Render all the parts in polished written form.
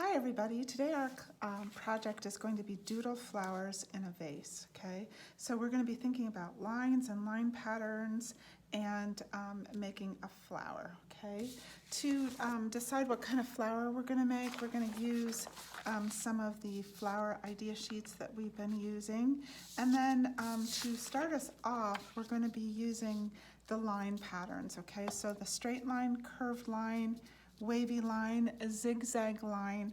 Hi everybody, today our project is going to be Doodle Flowers in a Vase, okay? So we're going to be thinking about lines and line patterns and making a flower, okay? To decide what kind of flower we're going to make, we're going to use some of the flower idea sheets that we've been using. And then to start us off, we're going to be using the line patterns, okay? So the straight line, curved line, wavy line, a zigzag line,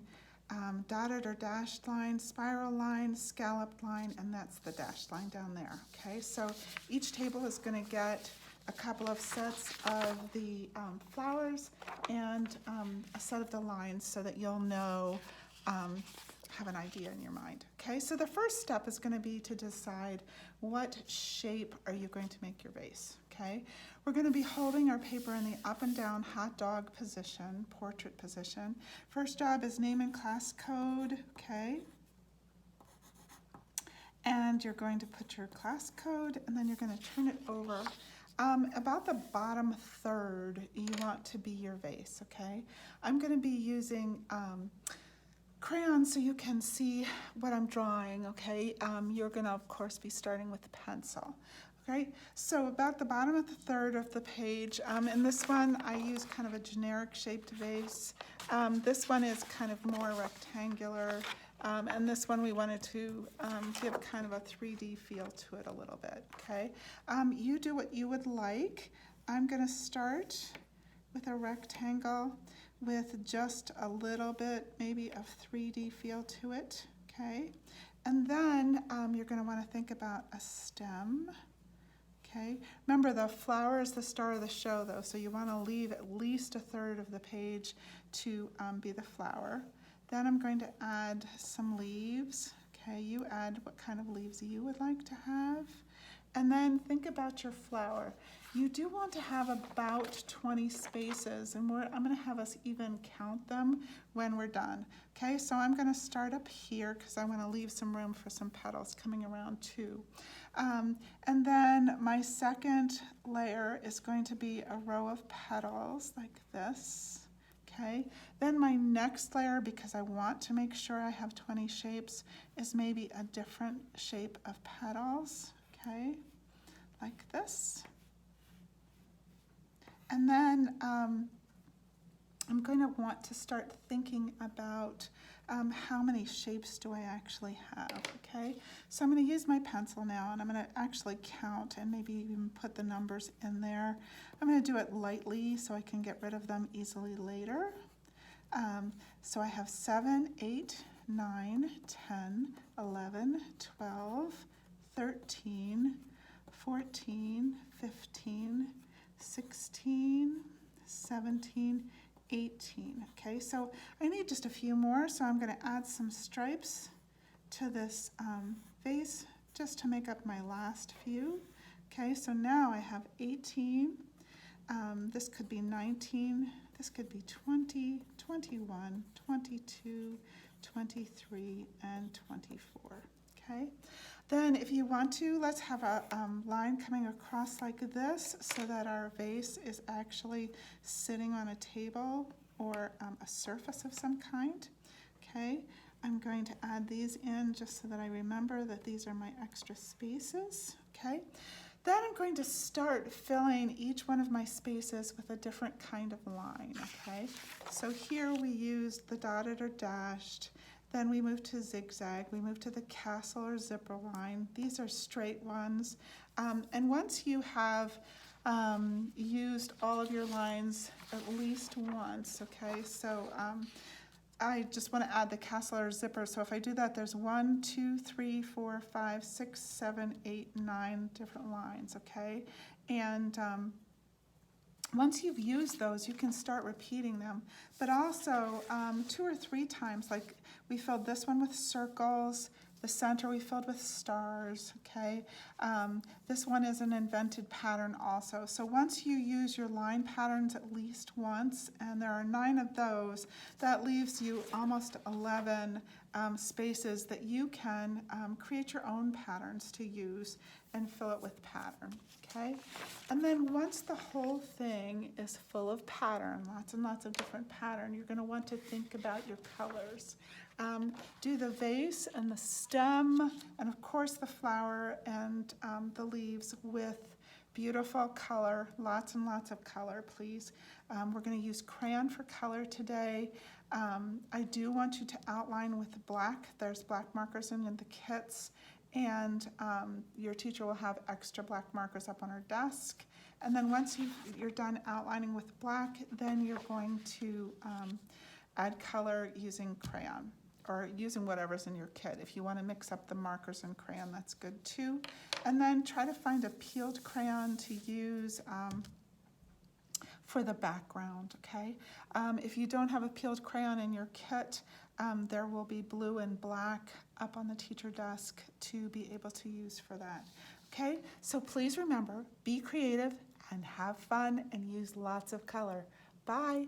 dotted or dashed line, spiral line, scalloped line, and that's the dashed line down there, okay? So each table is going to get a couple of sets of the flowers and a set of the lines so that you'll know, have an idea in your mind, okay? So the first step is going to be to decide what shape are you going to make your vase, okay? We're going to be holding our paper in the up and down hot dog position, portrait position. First job is name and class code, okay? And you're going to put your class code and then you're going to turn it over. About the bottom third, you want to be your vase, okay? I'm going to be using crayons so you can see what I'm drawing, okay? You're going to, of course, be starting with the pencil. Okay, so about the bottom of the third of the page, in this one I use kind of a generic shaped vase. This one is kind of more rectangular, and this one we wanted to give kind of a 3D feel to it a little bit, okay? You do what you would like. I'm going to start with a rectangle with just a little bit maybe of 3D feel to it, okay? And then you're going to want to think about a stem. Okay, remember the flower is the star of the show though, so you want to leave at least a third of the page to be the flower. Then I'm going to add some leaves. Okay, you add what kind of leaves you would like to have. And then think about your flower. You do want to have about 20 spaces, and I'm going to have us even count them when we're done. Okay, so I'm going to start up here because I want to leave some room for some petals coming around too. And then my second layer is going to be a row of petals like this. Okay, then my next layer, because I want to make sure I have 20 shapes, is maybe a different shape of petals. Okay, like this. And then I'm going to want to start thinking about how many shapes do I actually have, okay? So I'm going to use my pencil now, and I'm going to actually count and maybe even put the numbers in there. I'm going to do it lightly so I can get rid of them easily later. So I have 7, 8, 9, 10, 11, 12, 13, 14, 15, 16, 17, 18. Okay, so I need just a few more, so I'm going to add some stripes to this vase just to make up my last few. Okay, so now I have 18. This could be 19. This could be 20, 21, 22, 23, and 24. Okay. Then if you want to, let's have a line coming across like this so that our vase is actually sitting on a table or a surface of some kind. Okay, I'm going to add these in just so that I remember that these are my extra spaces. Okay, then I'm going to start filling each one of my spaces with a different kind of line. Okay, so here we used the dotted or dashed. Then we move to zigzag, we move to the castle or zipper line. These are straight ones. And once you have used all of your lines at least once, okay, so I just want to add the castle or zipper. So if I do that, there's 1, 2, 3, 4, 5, 6, 7, 8, 9 different lines, okay? And once you've used those, you can start repeating them, but also 2 or 3 times, like we filled this one with circles, the center we filled with stars, okay? This one is an invented pattern also. So once you use your line patterns at least once, and there are 9 of those, that leaves you almost 11 spaces that you can create your own patterns to use and fill it with pattern, okay? And then once the whole thing is full of pattern, lots and lots of different pattern, you're going to want to think about your colors. Do the vase and the stem, and of course the flower and the leaves with beautiful color, lots and lots of color, please. We're going to use crayon for color today. I do want you to outline with black. There's black markers in the kits, and your teacher will have extra black markers up on her desk. And then once you're done outlining with black, then you're going to add color using crayon, or using whatever's in your kit. If you want to mix up the markers and crayon, that's good too. And then try to find a peeled crayon to use for the background, okay? If you don't have a peeled crayon in your kit, there will be blue and black up on the teacher desk to be able to use for that, okay? So please remember, be creative and have fun and use lots of color. Bye.